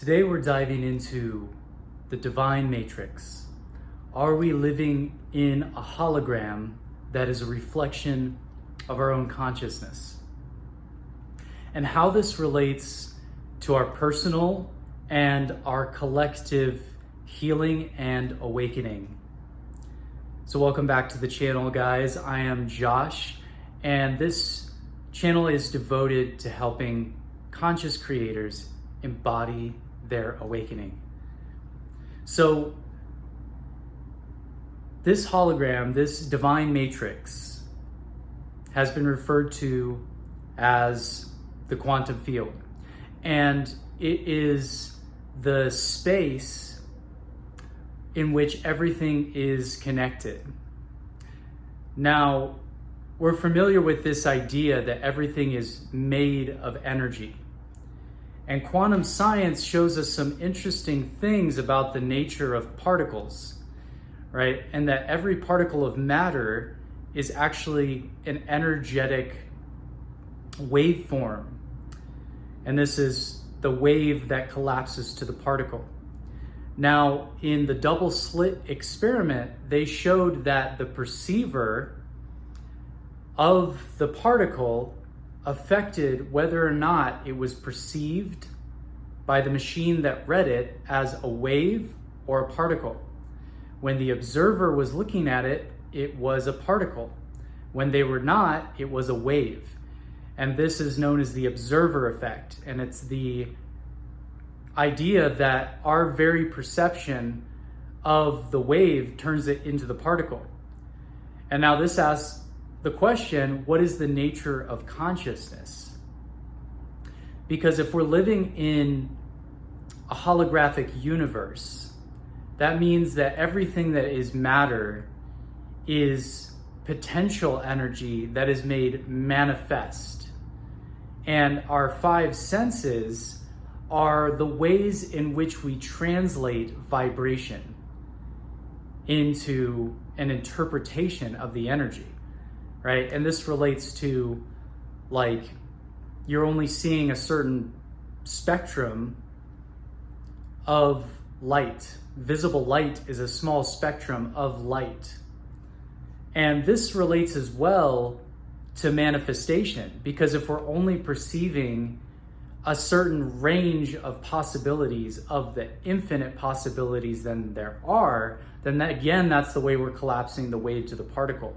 Today we're diving into the divine matrix. Are we living in a hologram that is a reflection of our own consciousness? And how this relates to our personal and our collective healing and awakening. So welcome back to the channel, guys. I am Josh, and this channel is devoted to helping conscious creators embody their awakening. So this hologram, this divine matrix, has been referred to as the quantum field. And it is the space in which everything is connected. Now, we're familiar with this idea that everything is made of energy. And quantum science shows us some interesting things about the nature of particles, right? And that every particle of matter is actually an energetic waveform. And this is the wave that collapses to the particle. Now, in the double slit experiment, they showed that the perceiver of the particle affected whether or not it was perceived by the machine that read it as a wave or a particle. When the observer was looking at it, it was a particle. When they were not, it was a wave. And this is known as the observer effect. And it's the idea that our very perception of the wave turns it into the particle. And now this asks the question, what is the nature of consciousness? Because if we're living in a holographic universe, that means that everything that is matter is potential energy that is made manifest. And our five senses are the ways in which we translate vibration into an interpretation of the energy. Right? And this relates to, like, you're only seeing a certain spectrum of light. Visible light is a small spectrum of light. And this relates as well to manifestation, because if we're only perceiving a certain range of possibilities of the infinite possibilities then there are, then that, again, that's the way we're collapsing the wave to the particle.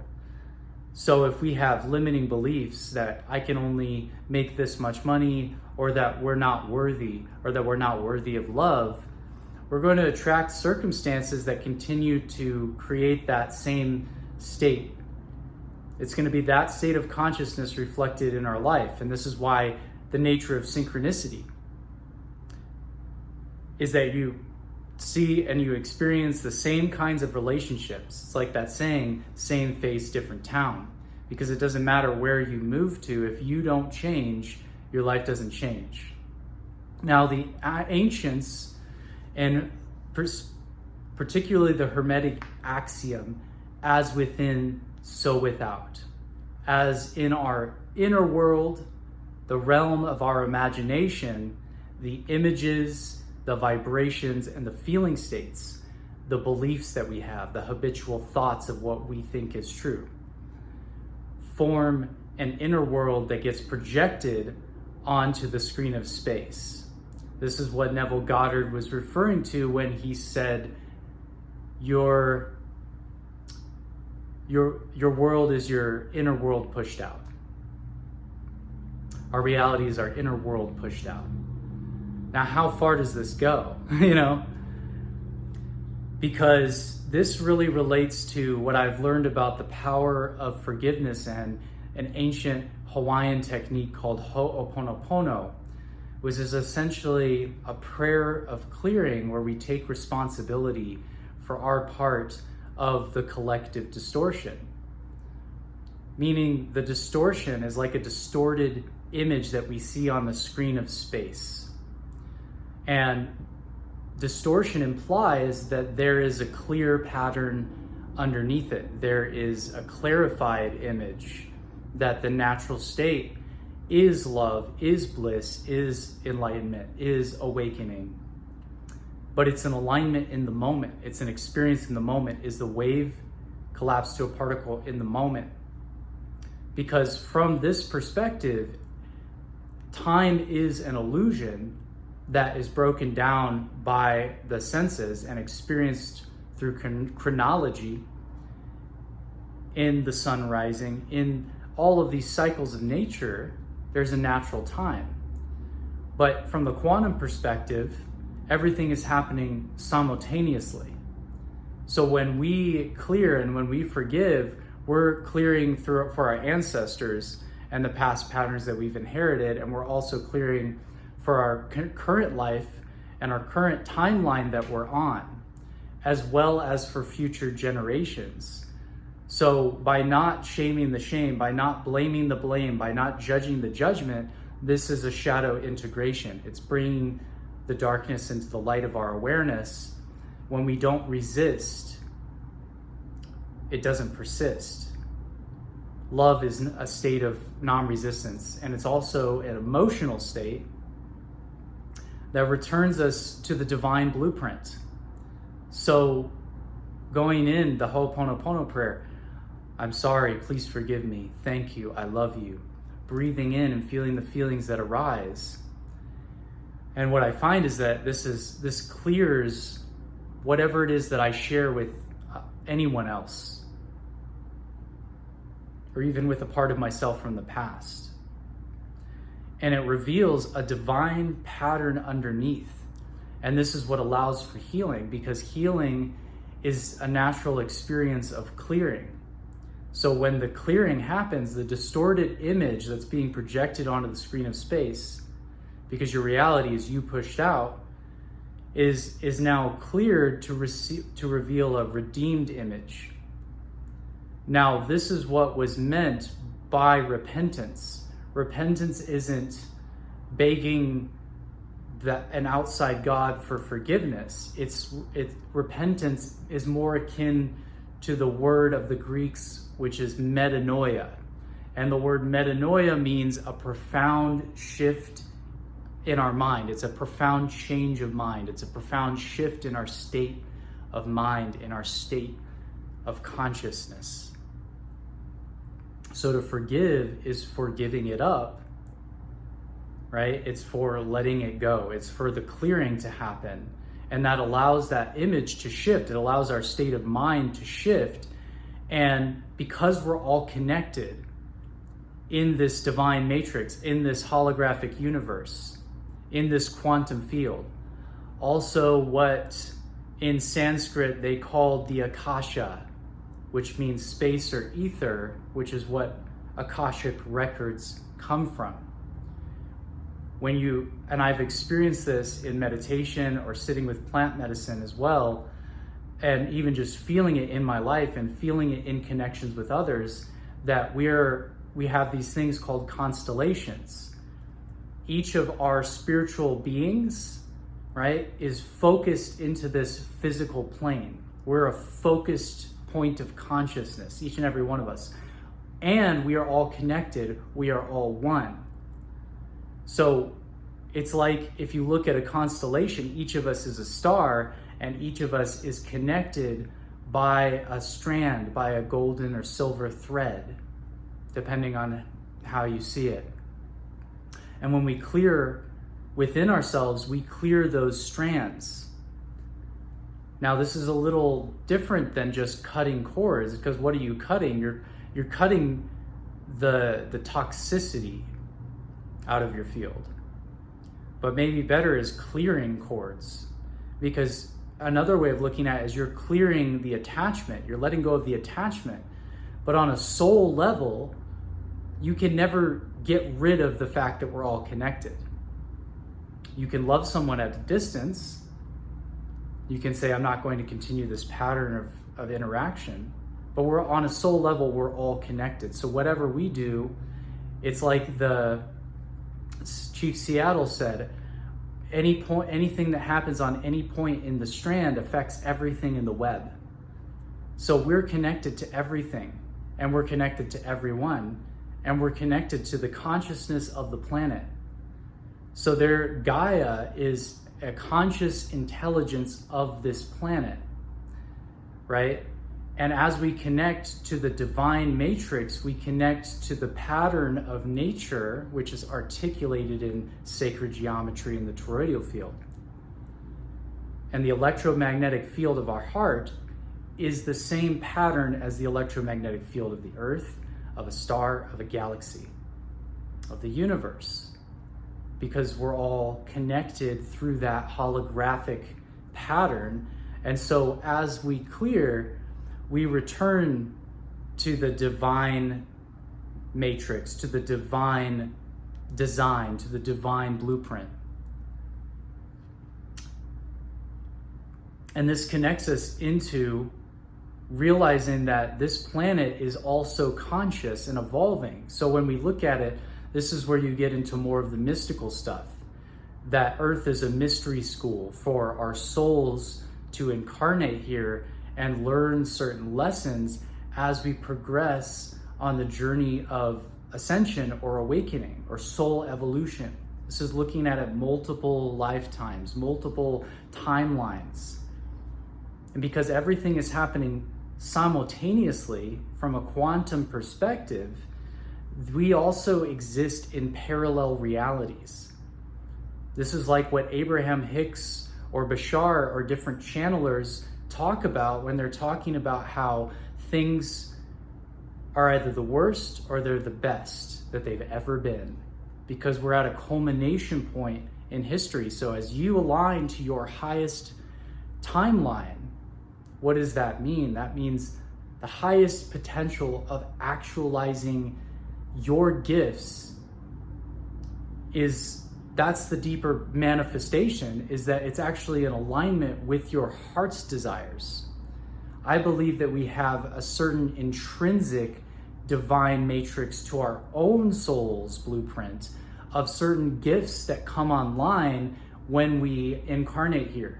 So if we have limiting beliefs that I can only make this much money, or that we're not worthy, or that we're not worthy of love, we're going to attract circumstances that continue to create that same state. It's going to be that state of consciousness reflected in our life. And this is why the nature of synchronicity is that you see and you experience the same kinds of relationships. It's like that saying, same face, different town. Because it doesn't matter where you move to, if you don't change, your life doesn't change. Now, the ancients, and particularly the Hermetic axiom, as within, so without. As in our inner world, the realm of our imagination, the images, the vibrations, and the feeling states, the beliefs that we have, the habitual thoughts of what we think is true, form an inner world that gets projected onto the screen of space. This is what Neville Goddard was referring to when he said, your world is your inner world pushed out. Our reality is our inner world pushed out. Now, how far does this go? Because this really relates to what I've learned about the power of forgiveness and an ancient Hawaiian technique called ho'oponopono, which is essentially a prayer of clearing where we take responsibility for our part of the collective distortion. Meaning the distortion is like a distorted image that we see on the screen of space. And distortion implies that there is a clear pattern underneath it. There is a clarified image that the natural state is love, is bliss, is enlightenment, is awakening. but it's an alignment in the moment. It's an experience in the moment. Is the wave collapse to a particle in the moment? Because from this perspective, time is an illusion that is broken down by the senses and experienced through chronology in the sun rising. In all of these cycles of nature, there's a natural time. But from the quantum perspective, everything is happening simultaneously. So when we clear and when we forgive, we're clearing for our ancestors and the past patterns that we've inherited, and we're also clearing for our current life and our current timeline that we're on, as well as for future generations. So by not shaming the shame, by not blaming the blame, by not judging the judgment, this is a shadow integration. It's bringing the darkness into the light of our awareness. When we don't resist, it doesn't persist. Love is a state of non-resistance, and it's also an emotional state that returns us to the divine blueprint. So going in the Ho'oponopono prayer, I'm sorry, please forgive me, thank you, I love you. Breathing in and feeling the feelings that arise. And what I find is that this clears whatever it is that I share with anyone else, or even with a part of myself from the past. And it reveals a divine pattern underneath. And this is what allows for healing, because healing is a natural experience of clearing. So when the clearing happens, the distorted image that's being projected onto the screen of space, because your reality is you pushed out, is now cleared to reveal a redeemed image. Now, this is what was meant by repentance. Repentance isn't begging an outside God for forgiveness. Repentance is more akin to the word of the Greeks, which is metanoia. And the word metanoia means a profound shift in our mind. It's a profound change of mind. It's a profound shift in our state of mind, in our state of consciousness. So to forgive is for giving it up, right? It's for letting it go. It's for the clearing to happen. And that allows that image to shift. It allows our state of mind to shift. And because we're all connected in this divine matrix, in this holographic universe, in this quantum field, also what in Sanskrit they called the Akasha, which means space or ether, which is what Akashic records come from. And I've experienced this in meditation or sitting with plant medicine as well, and even just feeling it in my life and feeling it in connections with others, that we have these things called constellations. Each of our spiritual beings, right, is focused into this physical plane. We're a focused point of consciousness, each and every one of us. And we are all connected. We are all one. So it's like if you look at a constellation, each of us is a star, and each of us is connected by a strand, by a golden or silver thread, depending on how you see it. And when we clear within ourselves, we clear those strands. Now, this is a little different than just cutting cords, because what are you cutting? You're cutting the toxicity out of your field. But maybe better is clearing cords, because another way of looking at it is you're clearing the attachment. You're letting go of the attachment. But on a soul level, you can never get rid of the fact that we're all connected. You can love someone at a distance. You can say, I'm not going to continue this pattern of interaction. But we're on a soul level, we're all connected. So whatever we do, it's like the Chief Seattle said, anything that happens on any point in the strand affects everything in the web. So we're connected to everything, and we're connected to everyone, and we're connected to the consciousness of the planet. So Gaia is a conscious intelligence of this planet, right? And as we connect to the divine matrix, we connect to the pattern of nature, which is articulated in sacred geometry in the toroidal field. And the electromagnetic field of our heart is the same pattern as the electromagnetic field of the earth, of a star, of a galaxy, of the universe, because we're all connected through that holographic pattern. And so as we clear, we return to the divine matrix, to the divine design, to the divine blueprint. And this connects us into realizing that this planet is also conscious and evolving. So when we look at it, this is where you get into more of the mystical stuff, that Earth is a mystery school for our souls to incarnate here and learn certain lessons as we progress on the journey of ascension or awakening or soul evolution. This is looking at it multiple lifetimes, multiple timelines. And because everything is happening simultaneously from a quantum perspective, we also exist in parallel realities. This is like what Abraham Hicks or Bashar or different channelers talk about when they're talking about how things are either the worst or they're the best that they've ever been, because we're at a culmination point in history. So as you align to your highest timeline, what does that mean? That means the highest potential of actualizing your gifts that's the deeper manifestation, is that it's actually in alignment with your heart's desires. I believe that we have a certain intrinsic divine matrix to our own soul's blueprint of certain gifts that come online when we incarnate here.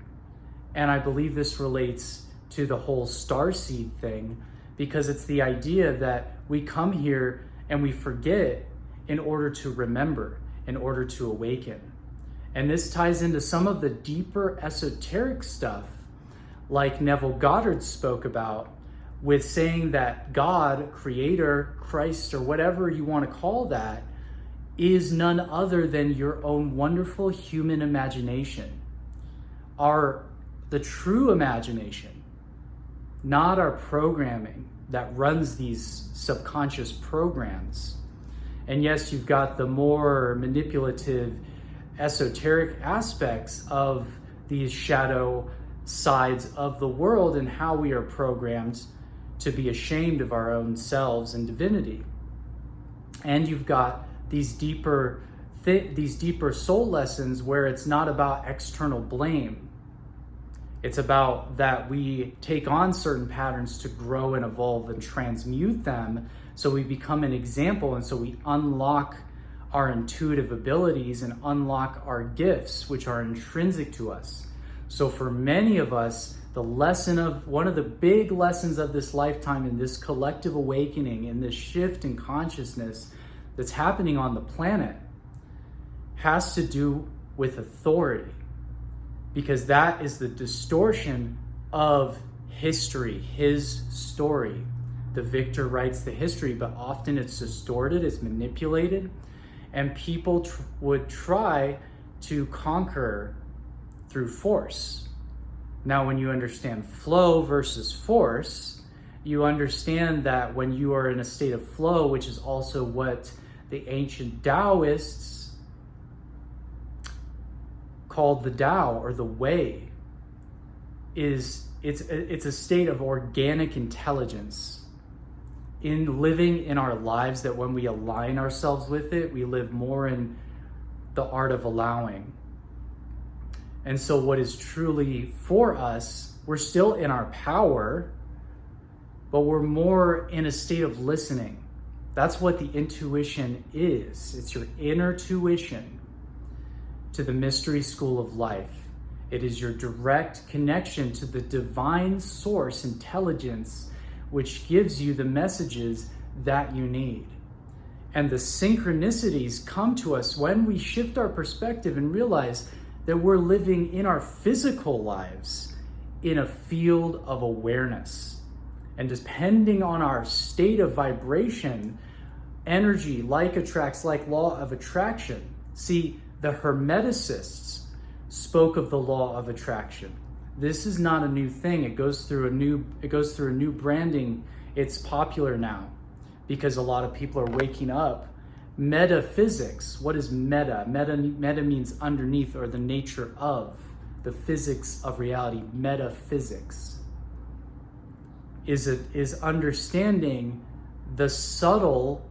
And I believe this relates to the whole starseed thing, because it's the idea that we come here and we forget in order to remember, in order to awaken. And this ties into some of the deeper esoteric stuff like Neville Goddard spoke about, with saying that God, creator, Christ, or whatever you want to call that, is none other than your own wonderful human imagination. The true imagination, not our programming that runs these subconscious programs. And yes, you've got the more manipulative, esoteric aspects of these shadow sides of the world and how we are programmed to be ashamed of our own selves and divinity. And you've got these deeper soul lessons where it's not about external blame. It's about that we take on certain patterns to grow and evolve and transmute them, so we become an example, and so we unlock our intuitive abilities and unlock our gifts, which are intrinsic to us. So for many of us, one of the big lessons of this lifetime, in this collective awakening, in this shift in consciousness that's happening on the planet, has to do with authority. Because that is the distortion of history, his story. The victor writes the history, but often it's distorted, it's manipulated, and people would try to conquer through force. Now, when you understand flow versus force, you understand that when you are in a state of flow, which is also what the ancient Taoists called the Tao or the way, it's a state of organic intelligence in living in our lives, that when we align ourselves with it, we live more in the art of allowing. And so what is truly for us, we're still in our power, but we're more in a state of listening. That's what the intuition is. It's your inner tuition to the mystery school of life. It is your direct connection to the divine source intelligence, which gives you the messages that you need. And the synchronicities come to us when we shift our perspective and realize that we're living in our physical lives in a field of awareness. And depending on our state of vibration, energy like attracts like, law of attraction. See, the Hermeticists spoke of the law of attraction. This is not a new thing. It goes through a new branding. It's popular now because a lot of people are waking up. Metaphysics. What is meta? Meta means underneath or the nature of. The physics of reality. Metaphysics is understanding the subtle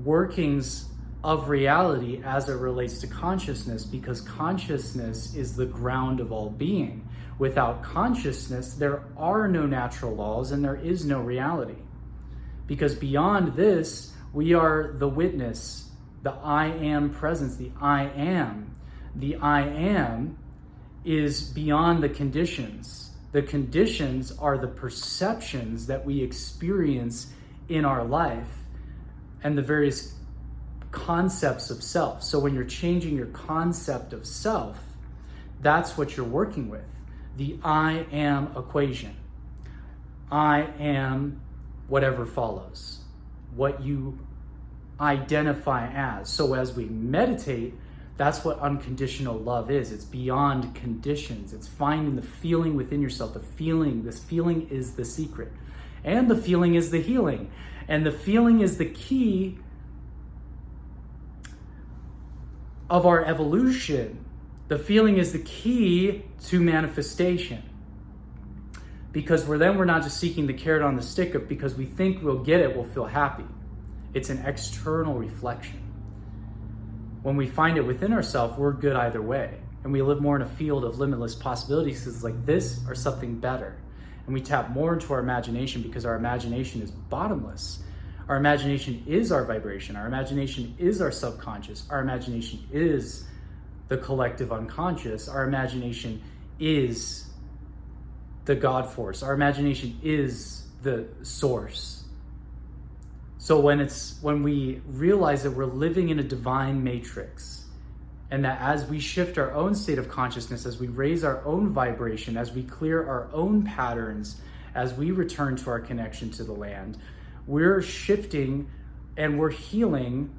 workings of reality as it relates to consciousness, because consciousness is the ground of all being. Without consciousness, there are no natural laws and there is no reality. Because beyond this, we are the witness, the I am presence, the I am. The I am is beyond the conditions. The conditions are the perceptions that we experience in our life and the various concepts of self. So when you're changing your concept of self, that's what you're working with. The I am equation. I am whatever follows, what you identify as. So as we meditate, that's what unconditional love is. It's beyond conditions. It's finding the feeling within yourself. This feeling is the secret. And the feeling is the healing. And the feeling is the key of our evolution. The feeling is the key to manifestation. Because we're not just seeking the carrot on the stick of because we think we'll get it, we'll feel happy. It's an external reflection. When we find it within ourselves, we're good either way. And we live more in a field of limitless possibilities because it's like this or something better. And we tap more into our imagination because our imagination is bottomless. Our imagination is our vibration. Our imagination is our subconscious. Our imagination is the collective unconscious. Our imagination is the God force. Our imagination is the source. So when we realize that we're living in a divine matrix, and that as we shift our own state of consciousness, as we raise our own vibration, as we clear our own patterns, as we return to our connection to the land, we're shifting and we're healing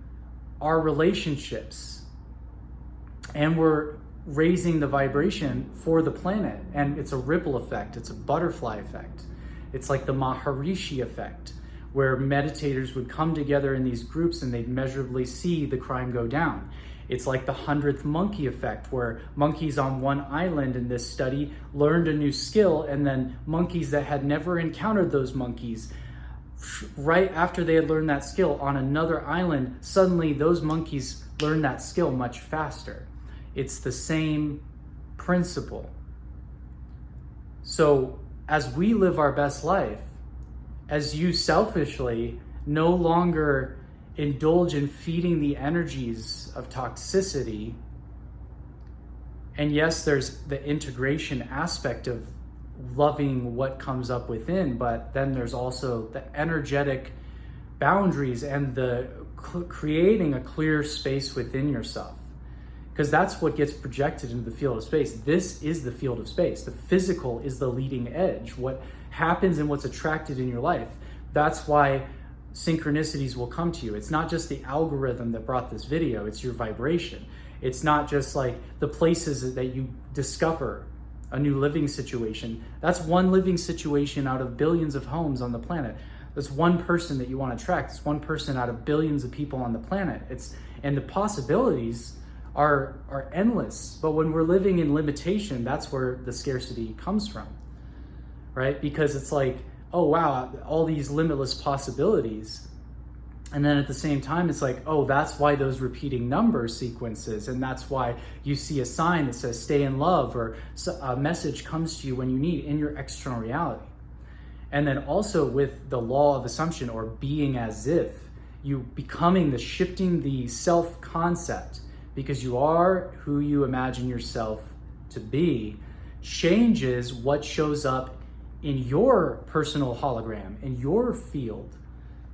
our relationships. And we're raising the vibration for the planet. And it's a ripple effect. It's a butterfly effect. It's like the Maharishi effect, where meditators would come together in these groups and they'd measurably see the crime go down. It's like the 100th monkey effect, where monkeys on one island in this study learned a new skill, and then monkeys that had never encountered those monkeys, right after they had learned that skill on another island, suddenly those monkeys learned that skill much faster. It's the same principle. So as we live our best life, as you selfishly no longer indulge in feeding the energies of toxicity, and yes, there's the integration aspect of loving what comes up within, but then there's also the energetic boundaries and the creating a clear space within yourself. Because that's what gets projected into the field of space. This is the field of space. The physical is the leading edge. What happens and what's attracted in your life. That's why synchronicities will come to you. It's not just the algorithm that brought this video, it's your vibration. It's not just like the places that you discover a new living situation. That's one living situation out of billions of homes on the planet. That's one person that you want to attract. It's one person out of billions of people on the planet. And the possibilities are endless. But when we're living in limitation, that's where the scarcity comes from, right? Because it's like, oh wow, all these limitless possibilities. And then at the same time, it's like, oh, that's why those repeating number sequences, and that's why you see a sign that says stay in love, or a message comes to you when you need in your external reality. And then also with the law of assumption, or being as if, you becoming the shifting the self concept, because you are who you imagine yourself to be, changes what shows up in your personal hologram, in your field.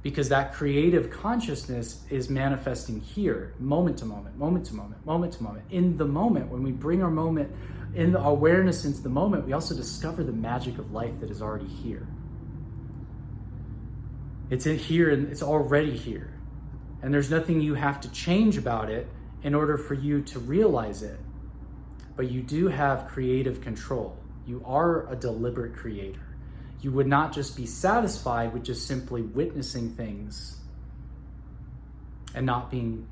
because that creative consciousness is manifesting here, moment to moment, moment to moment, moment to moment. In the moment, when we bring our moment, in the awareness into the moment, we also discover the magic of life that is already here. It's in here and it's already here. And there's nothing you have to change about it in order for you to realize it. But you do have creative control. You are a deliberate creator. You would not just be satisfied with just simply witnessing things and not being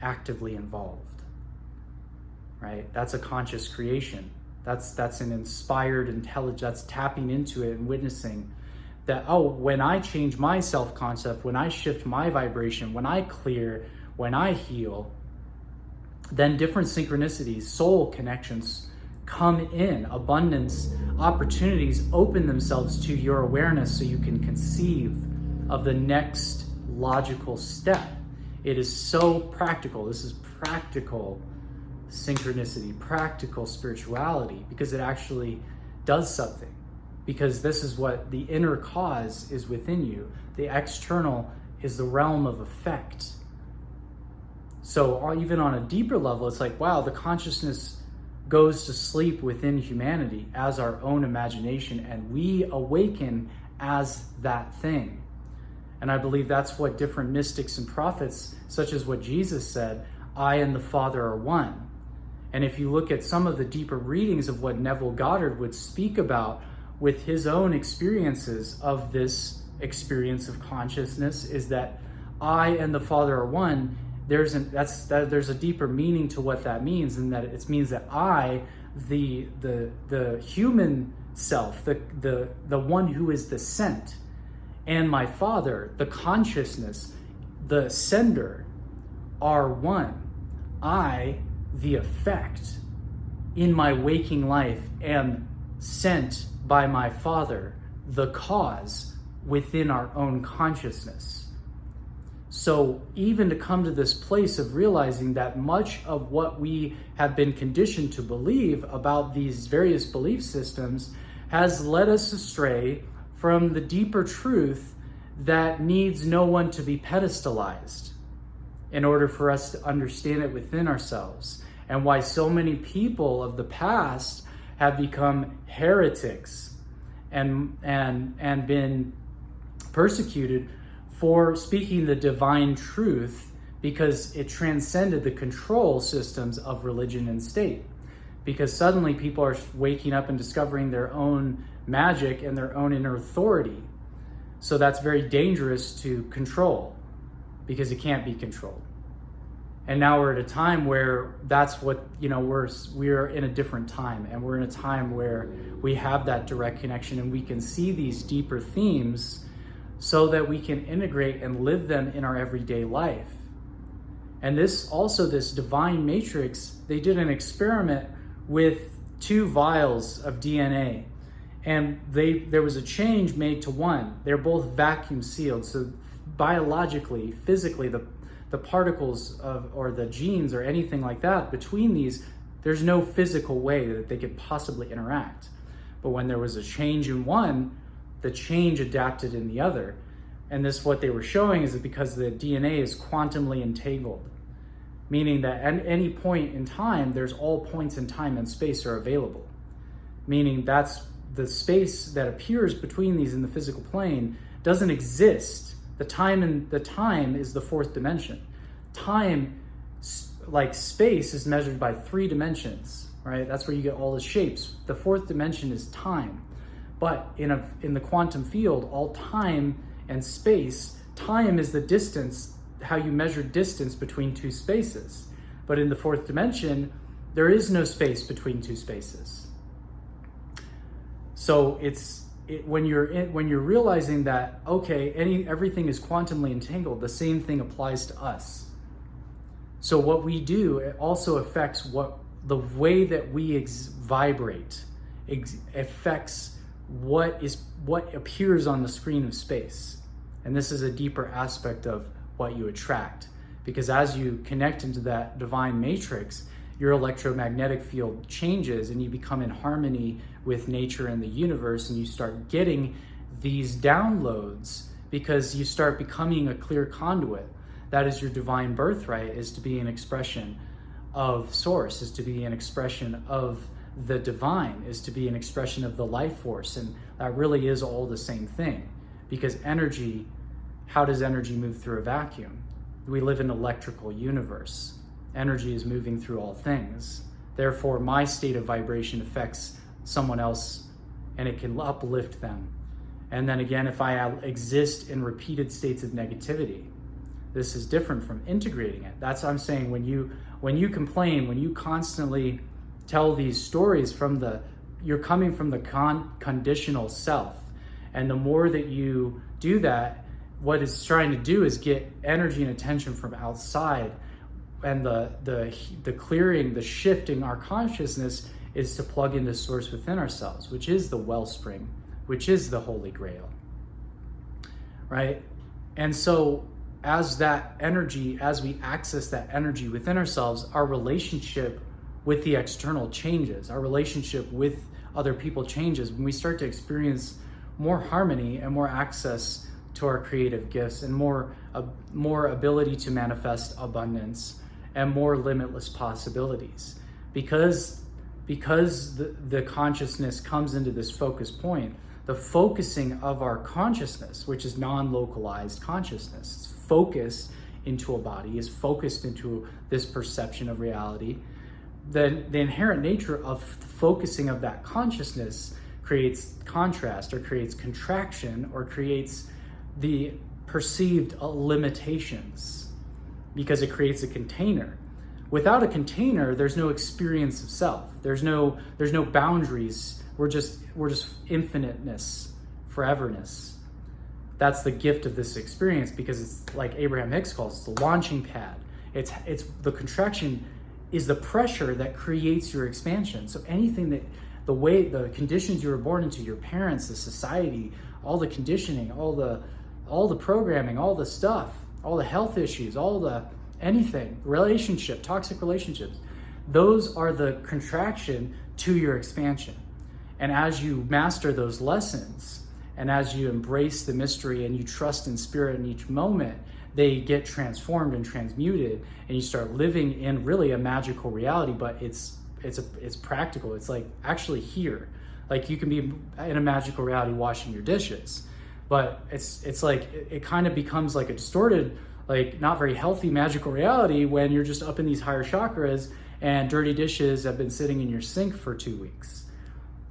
actively involved, right? That's a conscious creation. That's an inspired intelligence. That's tapping into it and witnessing that, oh, when I change my self-concept, when I shift my vibration, when I clear, when I heal, then different synchronicities, soul connections come in, abundance, opportunities open themselves to your awareness so you can conceive of the next logical step. It is so practical. This is practical synchronicity, practical spirituality, because it actually does something. Because this is what the inner cause is within you. The external is the realm of effect. So even on a deeper level, it's like, wow, the consciousness goes to sleep within humanity as our own imagination, and we awaken as that thing. And I believe that's what different mystics and prophets, such as what Jesus said, I and the Father are one. And if you look at some of the deeper readings of what Neville Goddard would speak about with his own experiences of this experience of consciousness, is that I and the Father are one. There's a deeper meaning to what that means, and that it means that I, the human self, the one who is the sent, and my Father, the consciousness, the sender, are one. I, the effect, in my waking life, am sent by my Father, the cause within our own consciousness. So even to come to this place of realizing that much of what we have been conditioned to believe about these various belief systems has led us astray from the deeper truth that needs no one to be pedestalized in order for us to understand it within ourselves, and why so many people of the past have become heretics and been persecuted for speaking the divine truth, because it transcended the control systems of religion and state. Because suddenly people are waking up and discovering their own magic and their own inner authority. So that's very dangerous to control, because it can't be controlled. And now we're at a time where that's what, we're in a different time, and we're in a time where we have that direct connection, and we can see these deeper themes so that we can integrate and live them in our everyday life. And this divine matrix, they did an experiment with 2 vials of DNA, and there was a change made to one. They're both vacuum sealed, so biologically, physically, the particles or the genes or anything like that between these, there's no physical way that they could possibly interact. But when there was a change in one, the change adapted in the other. And what they were showing is that because the DNA is quantumly entangled, meaning that at any point in time, there's all points in time and space are available. Meaning that's the space that appears between these in the physical plane doesn't exist. The time is the 4th dimension. Time, like space, is measured by 3 dimensions, right? That's where you get all the shapes. The 4th dimension is time. But in the quantum field, all time and space, time is the distance, how you measure distance between 2 spaces. But in the 4th dimension, there is no space between 2 spaces. So when you're realizing that, okay, everything is quantumly entangled, the same thing applies to us. So what we do, it also affects the way that we vibrate, affects what appears on the screen of space. And this is a deeper aspect of what you attract, because as you connect into that divine matrix, your electromagnetic field changes and you become in harmony with nature and the universe, and you start getting these downloads because you start becoming a clear conduit. That is your divine birthright, is to be an expression of source, is to be an expression of the divine, is to be an expression of the life force. And that really is all the same thing, because energy, how does energy move through a vacuum? We live in an electrical universe. Energy is moving through all things. Therefore, my state of vibration affects someone else, and it can uplift them. And then again, if I exist in repeated states of negativity, this is different from integrating it. That's what I'm saying. When you complain, when you constantly tell these stories you're coming from the conditional self. And the more that you do that, what it's trying to do is get energy and attention from outside. And the clearing, the shifting our consciousness is to plug into source within ourselves, which is the wellspring, which is the Holy Grail, right? And so as that energy, as we access that energy within ourselves, our relationship with the external changes, our relationship with other people changes. When we start to experience more harmony and more access to our creative gifts and more ability to manifest abundance and more limitless possibilities. Because the consciousness comes into this focus point, the focusing of our consciousness, which is non-localized consciousness, it's focused into a body, is focused into this perception of reality. The inherent nature of focusing of that consciousness creates contrast, or creates contraction, or creates the perceived limitations, because it creates a container. Without a container, there's no experience of self. There's no boundaries. We're just infiniteness, foreverness. That's the gift of this experience, because it's like Abraham Hicks calls it, the launching pad. It's the contraction is the pressure that creates your expansion. So anything that, the conditions you were born into, your parents, the society, all the conditioning, all the programming, all the stuff, all the health issues, anything, toxic relationships, those are the contraction to your expansion. And as you master those lessons, and as you embrace the mystery and you trust in spirit in each moment, they get transformed and transmuted, and you start living in really a magical reality. But it's practical. It's like actually here. Like you can be in a magical reality washing your dishes, but it's like it kind of becomes like a distorted, like not very healthy magical reality when you're just up in these higher chakras and dirty dishes have been sitting in your sink for 2 weeks.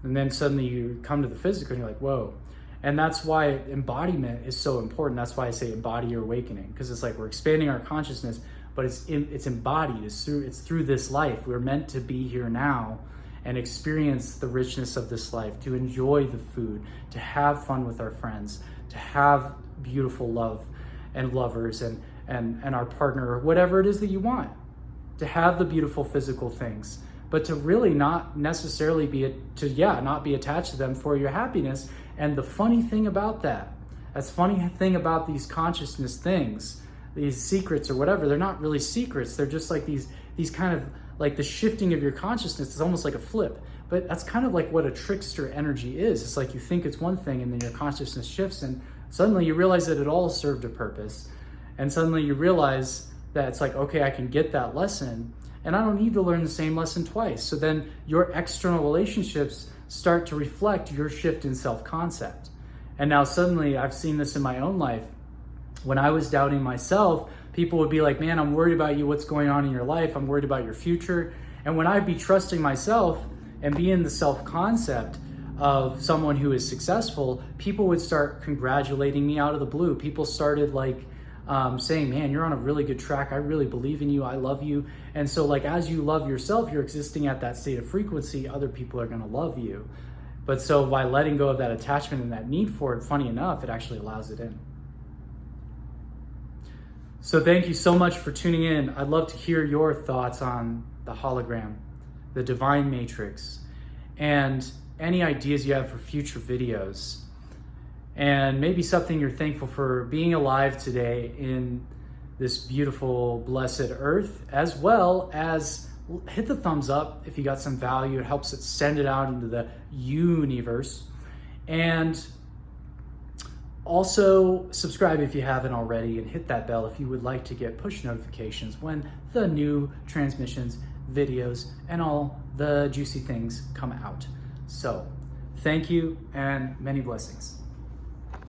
And then suddenly you come to the physical and you're like, whoa. And that's why embodiment is so important. That's why I say embody your awakening, because it's like we're expanding our consciousness, but it's embodied. It's through this life. We're meant to be here now and experience the richness of this life, to enjoy the food, to have fun with our friends, to have beautiful love and lovers and our partner, or whatever it is that you want, to have the beautiful physical things, but to really not necessarily not be attached to them for your happiness. And the funny thing about that's funny thing about these consciousness things, these secrets or whatever, they're not really secrets. They're just like these kind of like the shifting of your consciousness is almost like a flip. But that's kind of like what a trickster energy is. It's like you think it's one thing and then your consciousness shifts and suddenly you realize that it all served a purpose. And suddenly you realize that it's like, okay, I can get that lesson and I don't need to learn the same lesson twice. So then your external relationships start to reflect your shift in self-concept. And now suddenly, I've seen this in my own life. When I was doubting myself, people would be like, man, I'm worried about you, what's going on in your life, I'm worried about your future. And when I'd be trusting myself and be in the self-concept of someone who is successful, people would start congratulating me out of the blue. People started saying, man, you're on a really good track. I really believe in you. I love you. And so like, as you love yourself, you're existing at that state of frequency, other people are going to love you. But so by letting go of that attachment and that need for it, funny enough, it actually allows it in. So thank you so much for tuning in. I'd love to hear your thoughts on the hologram, the divine matrix, and any ideas you have for future videos. And maybe something you're thankful for being alive today in this beautiful, blessed earth, as well as hit the thumbs up if you got some value. It helps it send it out into the universe. And Also, subscribe if you haven't already, and hit that bell if you would like to get push notifications when the new transmissions, videos, and all the juicy things come out. So, thank you and many blessings.